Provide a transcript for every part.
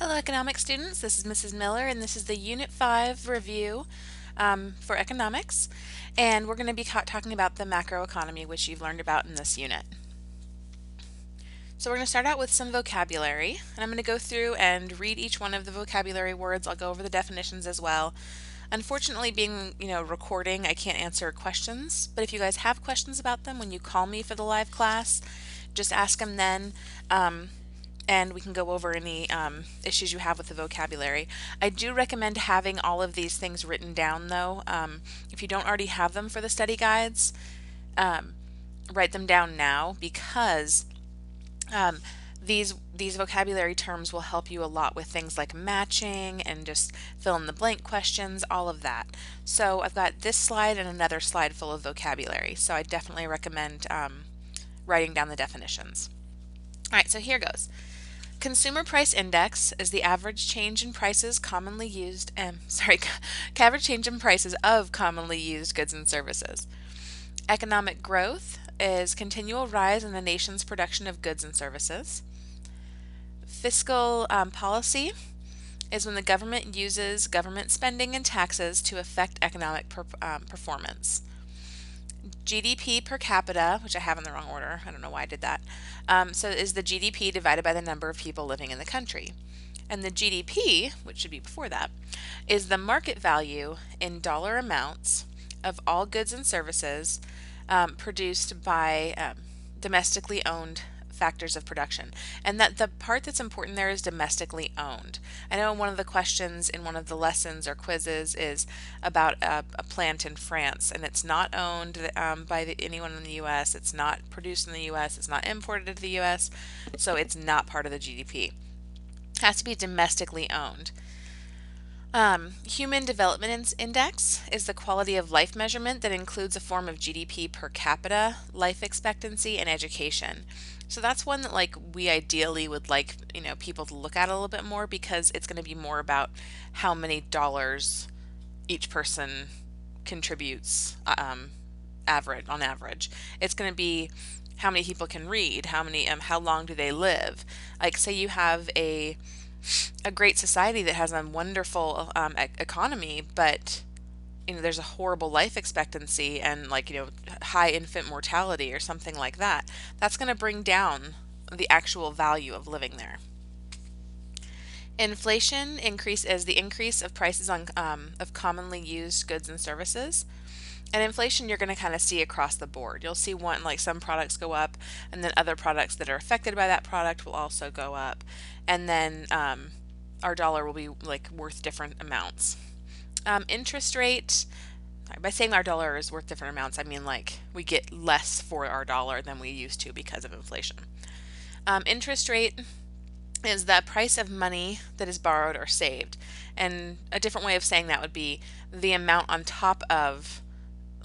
Hello, economics students. This is Mrs. Miller, and this is the Unit 5 review for economics. And we're going to be talking about the macroeconomy, which you've learned about in this unit. So we're going to start out with some vocabulary, and I'm going to go through and read each one of the vocabulary words. I'll go over the definitions as well. Unfortunately, being, recording, I can't answer questions, but if you guys have questions about them when you call me for the live class, just ask them then. And we can go over any issues you have with the vocabulary. I do recommend having all of these things written down though. If you don't already have them for the study guides, write them down now because um, these vocabulary terms will help you a lot with things like matching and just fill in the blank questions, all of that. So I've got this slide and another slide full of vocabulary, so I definitely recommend writing down the definitions. All right, so here goes. Consumer Price Index is the average change in prices commonly used, average change in prices of commonly used goods and services. Economic growth is continual rise in the nation's production of goods and services. Fiscal policy is when the government uses government spending and taxes to affect economic performance. GDP per capita, which I have in the wrong order, I don't know why I did that, so is the GDP divided by the number of people living in the country. And the GDP, which should be before that, is the market value in dollar amounts of all goods and services produced by domestically owned factors of production. And that the part that's important there is domestically owned. I know one of the questions in one of the lessons or quizzes is about a plant in France, and it's not owned by anyone in the U.S. It's not produced in the U.S. It's not imported to the U.S., so it's not part of the GDP. It has to be domestically owned. Human Development Index is the quality of life measurement that includes a form of GDP per capita, life expectancy, and education. So that's one that we ideally would like, people to look at a little bit more because it's going to be more about how many dollars each person contributes on average. It's going to be how many people can read, how long do they live. Like say you have a great society that has a wonderful economy, but there's a horrible life expectancy and high infant mortality or something like that. That's going to bring down the actual value of living there. Inflation increase is the increase of prices on of commonly used goods and services. And inflation you're going to kind of see across the board. You'll see some products go up, and then other products that are affected by that product will also go up. And then our dollar will be worth different amounts. Interest rate, by saying our dollar is worth different amounts, I mean we get less for our dollar than we used to because of inflation. Interest rate is the price of money that is borrowed or saved. And a different way of saying that would be the amount on top of,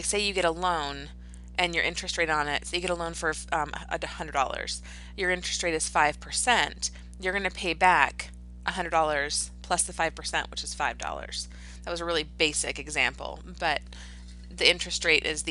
say you get a loan and your interest rate on it, so you get a loan for $100. Your interest rate is 5%. You're going to pay back $100 plus the 5%, which is $5. That was a really basic example, but the interest rate is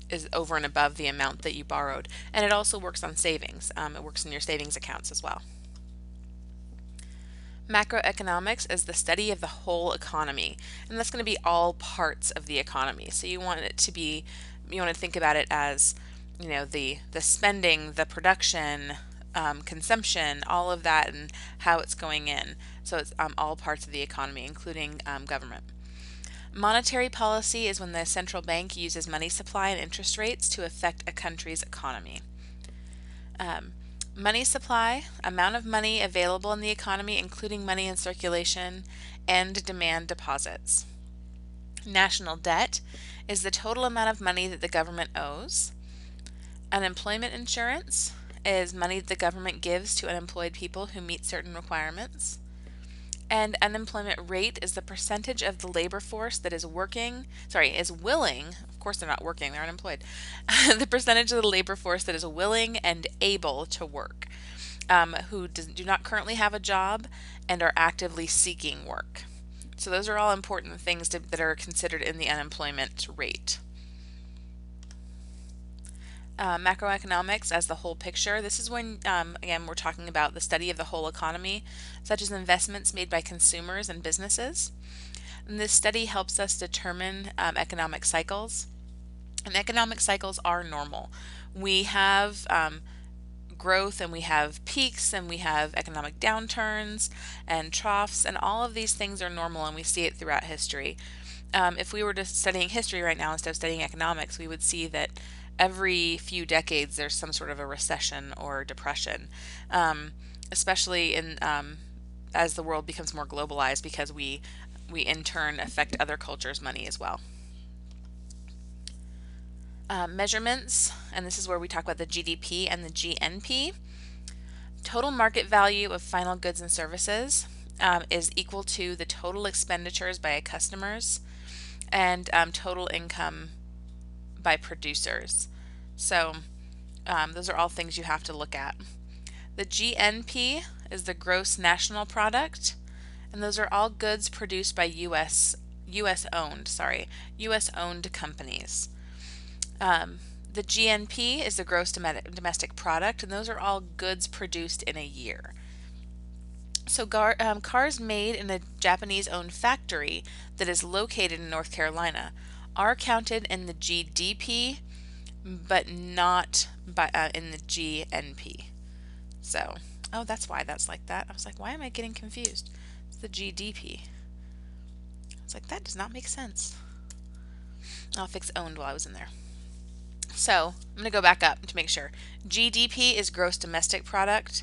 is over and above the amount that you borrowed, and it also works on savings. It works in your savings accounts as well. Macroeconomics is the study of the whole economy, and that's going to be all parts of the economy. So you want to think about it as, the spending, the production, consumption, all of that, and how it's going in. So it's all parts of the economy, including government. Monetary policy is when the central bank uses money supply and interest rates to affect a country's economy. Money supply, amount of money available in the economy, including money in circulation, and demand deposits. National debt is the total amount of money that the government owes. Unemployment insurance is money that the government gives to unemployed people who meet certain requirements. And unemployment rate is the percentage of the labor force that is willing, of course they're not working, they're unemployed, the percentage of the labor force that is willing and able to work, who do not currently have a job and are actively seeking work. So those are all important things that are considered in the unemployment rate. Macroeconomics as the whole picture. This is when, again, we're talking about the study of the whole economy, such as investments made by consumers and businesses. And this study helps us determine economic cycles. And economic cycles are normal. We have growth, and we have peaks, and we have economic downturns and troughs, and all of these things are normal, and we see it throughout history. If we were just studying history right now instead of studying economics, we would see that every few decades there's some sort of a recession or depression, especially in as the world becomes more globalized, because we in turn affect other cultures' money as well. Measurements, and this is where we talk about the GDP and the GNP. Total market value of final goods and services is equal to the total expenditures by customers and total income by producers. So those are all things you have to look at. The GNP is the gross national product, and those are all goods produced by US owned companies. The GNP is the gross domestic product, and those are all goods produced in a year. So cars made in a Japanese-owned factory that is located in North Carolina are counted in the GDP, but not in the GNP. So, oh, that's why that's like that. I was like, why am I getting confused? It's the GDP. I was like, that does not make sense. I'll fix owned while I was in there. So I'm going to go back up to make sure. GDP is gross domestic product,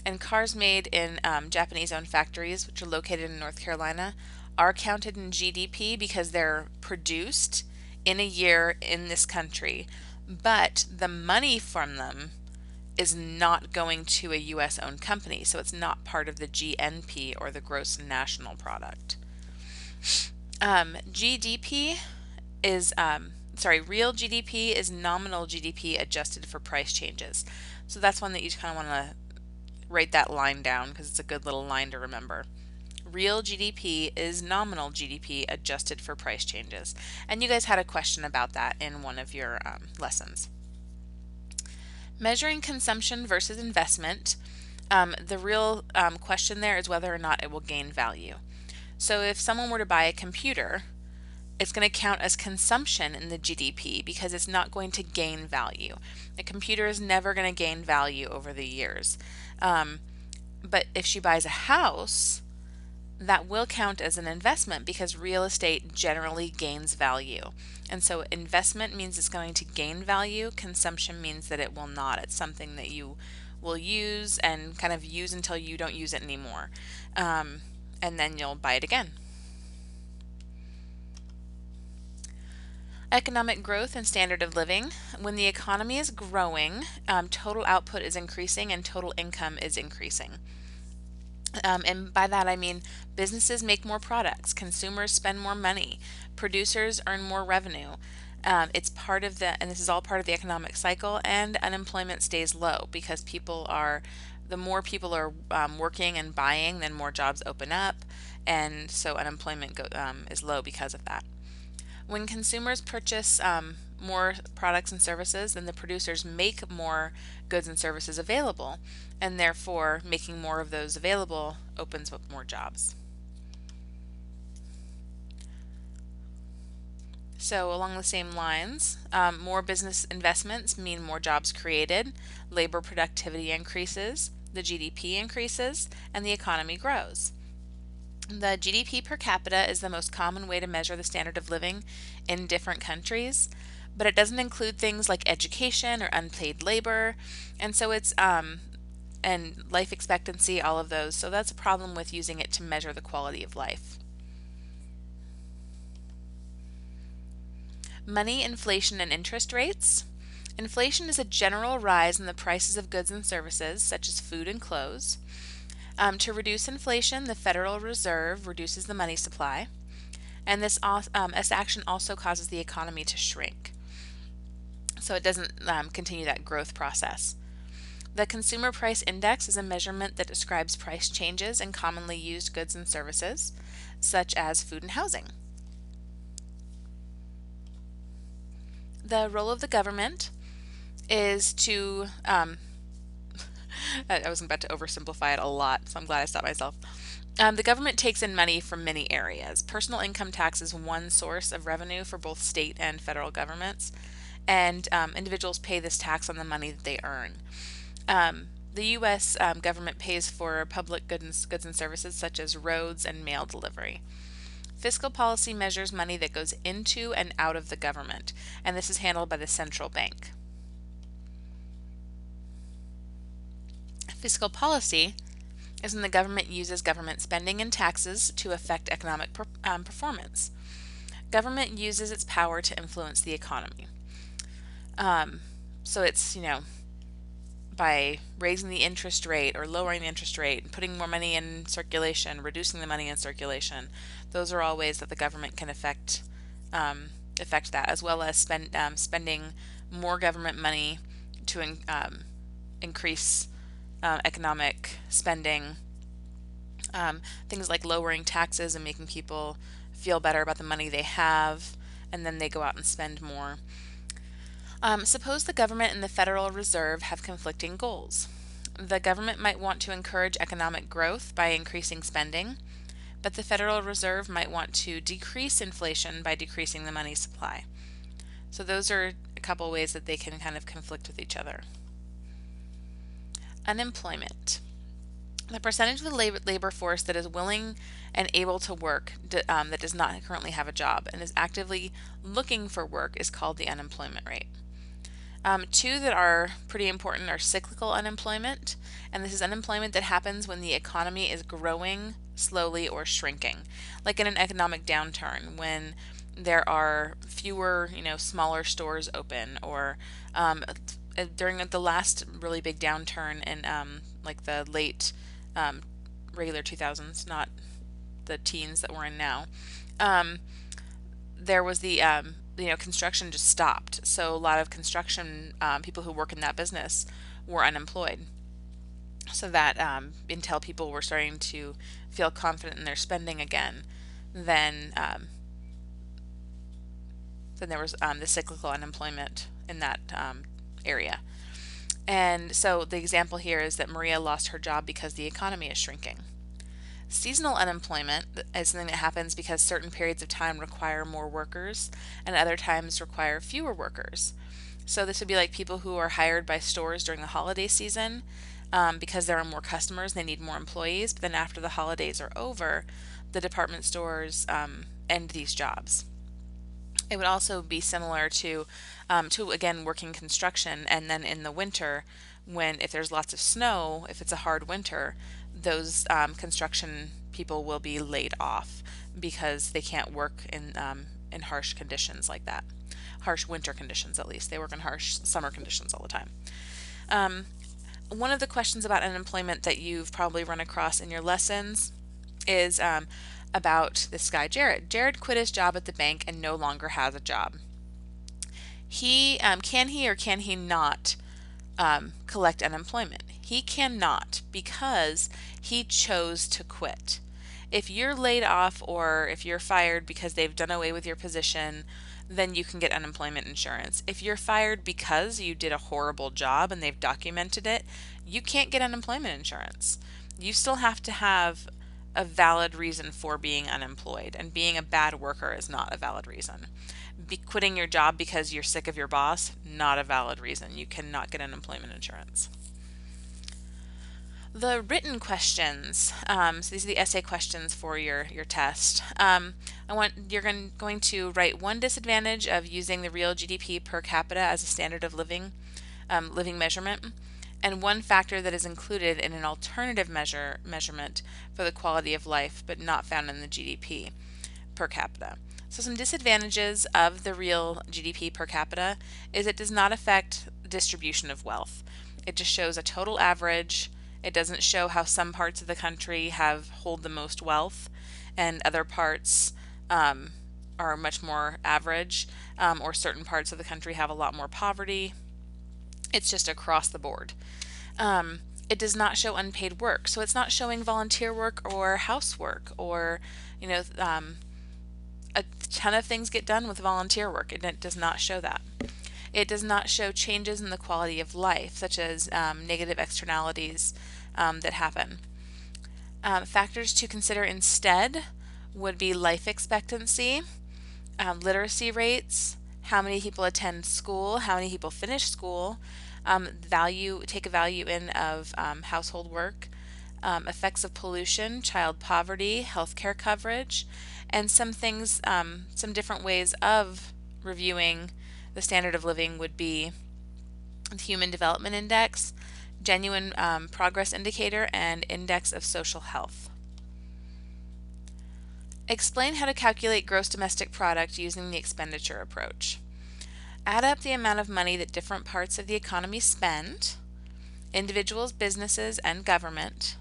and cars made in Japanese-owned factories, which are located in North Carolina, are counted in GDP because they're produced in a year in this country, but the money from them is not going to a US-owned company, so it's not part of the GNP, or the gross national product. GDP is real GDP is nominal GDP adjusted for price changes. So that's one that you kind of want to write that line down, because it's a good little line to remember. Real GDP is nominal GDP adjusted for price changes. And you guys had a question about that in one of your lessons. Measuring consumption versus investment. The real question there is whether or not it will gain value. So if someone were to buy a computer, it's going to count as consumption in the GDP because it's not going to gain value. A computer is never going to gain value over the years. But if she buys a house, that will count as an investment because real estate generally gains value. And so investment means it's going to gain value. Consumption means that it will not. It's something that you will use and kind of use until you don't use it anymore. And then you'll buy it again. Economic growth and standard of living. When the economy is growing, total output is increasing and total income is increasing. And by that I mean businesses make more products, consumers spend more money, producers earn more revenue. It's part of and this is all part of the economic cycle, and unemployment stays low because the more people are working and buying, then more jobs open up, and so unemployment is low because of that. When consumers purchase more products and services, then the producers make more goods and services available, and therefore making more of those available opens up more jobs. So along the same lines, more business investments mean more jobs created, labor productivity increases, the GDP increases, and the economy grows. The GDP per capita is the most common way to measure the standard of living in different countries, but it doesn't include things like education or unpaid labor, and so it's and life expectancy, all of those. So that's a problem with using it to measure the quality of life. Money, inflation, and interest rates. Inflation is a general rise in the prices of goods and services, such as food and clothes. To reduce inflation, the Federal Reserve reduces the money supply, and this action also causes the economy to shrink. So it doesn't continue that growth process. The Consumer Price Index is a measurement that describes price changes in commonly used goods and services, such as food and housing. The role of the government. is to, I was about to oversimplify it a lot, so I'm glad I stopped myself. The government takes in money from many areas. Personal income tax is one source of revenue for both state and federal governments, and individuals pay this tax on the money that they earn. The U.S. Government pays for public goods and services such as roads and mail delivery. Fiscal policy measures money that goes into and out of the government, and this is handled by the central bank. Fiscal policy is when the government uses government spending and taxes to affect economic performance. Government uses its power to influence the economy. So it's, by raising the interest rate or lowering the interest rate, putting more money in circulation, reducing the money in circulation. Those are all ways that the government can affect that, as well as spending more government money to increase economic spending. Things like lowering taxes and making people feel better about the money they have, and then they go out and spend more. Suppose the government and the Federal Reserve have conflicting goals. The government might want to encourage economic growth by increasing spending, but the Federal Reserve might want to decrease inflation by decreasing the money supply. So those are a couple ways that they can kind of conflict with each other. Unemployment. The percentage of the labor force that is willing and able to work that does not currently have a job and is actively looking for work is called the unemployment rate. Two that are pretty important are cyclical unemployment, and this is unemployment that happens when the economy is growing slowly or shrinking, like in an economic downturn when there are fewer, smaller stores open, or during the last really big downturn in like the late regular 2000s, not the teens that we're in now. There was the construction just stopped. So a lot of construction people who work in that business were unemployed. So that until people were starting to feel confident in their spending again, then there was the cyclical unemployment in that area. And so the example here is that Maria lost her job because the economy is shrinking. Seasonal unemployment is something that happens because certain periods of time require more workers and other times require fewer workers. So this would be like people who are hired by stores during the holiday season because there are more customers, they need more employees, but then after the holidays are over, the department stores end these jobs. It would also be similar to again working construction, and then in the winter, if there's lots of snow, if it's a hard winter, those construction people will be laid off because they can't work in harsh conditions like that. Harsh winter conditions, at least. They work in harsh summer conditions all the time. One of the questions about unemployment that you've probably run across in your lessons is about this guy, Jared. Jared quit his job at the bank and no longer has a job. Can he or can he not collect unemployment? He cannot, because he chose to quit. If you're laid off or if you're fired because they've done away with your position, then you can get unemployment insurance. If you're fired because you did a horrible job and they've documented it, you can't get unemployment insurance. You still have to have a valid reason for being unemployed, and being a bad worker is not a valid reason. Quitting your job because you're sick of your boss, not a valid reason. You cannot get unemployment insurance. The written questions, so these are the essay questions for your test. You're going to write one disadvantage of using the real GDP per capita as a standard of living measurement, and one factor that is included in an alternative measurement for the quality of life but not found in the GDP per capita. So some disadvantages of the real GDP per capita is it does not affect distribution of wealth. It just shows a total average. It doesn't show how some parts of the country hold the most wealth and other parts are much more average, or certain parts of the country have a lot more poverty. It's just across the board. It does not show unpaid work, so it's not showing volunteer work or housework, or a ton of things get done with volunteer work, and it does not show that. It does not show changes in the quality of life, such as negative externalities that happen. Factors to consider instead would be life expectancy, literacy rates, how many people attend school, how many people finish school, take a value in of household work, effects of pollution, child poverty, healthcare coverage, and some things, some different ways of reviewing the standard of living would be the Human Development Index, Genuine Progress Indicator, and Index of Social Health. Explain how to calculate gross domestic product using the expenditure approach. Add up the amount of money that different parts of the economy spend, individuals, businesses, and government,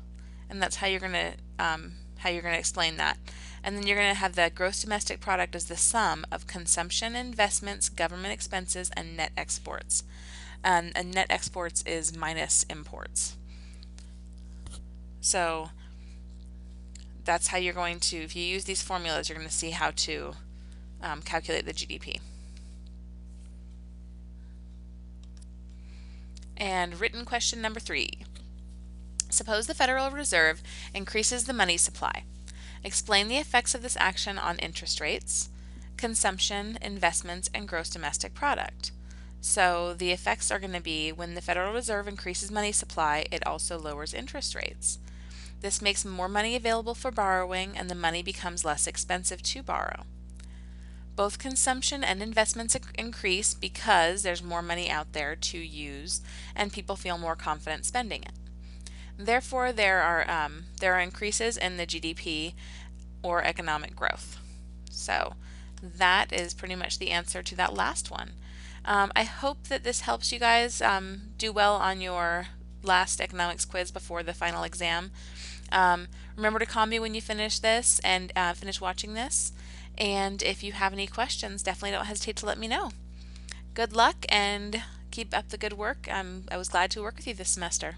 and that's how you're going to explain that. And then you're going to have the gross domestic product as the sum of consumption, investments, government expenses, and net exports. And net exports is minus imports. So that's how you're going to, if you use these formulas, you're going to see how to calculate the GDP. And written question number 3. Suppose the Federal Reserve increases the money supply. Explain the effects of this action on interest rates, consumption, investments, and gross domestic product. So the effects are going to be when the Federal Reserve increases money supply, it also lowers interest rates. This makes more money available for borrowing, and the money becomes less expensive to borrow. Both consumption and investments increase because there's more money out there to use and people feel more confident spending it. Therefore, there are increases in the GDP or economic growth. So that is pretty much the answer to that last one. I hope that this helps you guys do well on your last economics quiz before the final exam. Remember to call me when you finish this and finish watching this. And if you have any questions, definitely don't hesitate to let me know. Good luck and keep up the good work. I was glad to work with you this semester.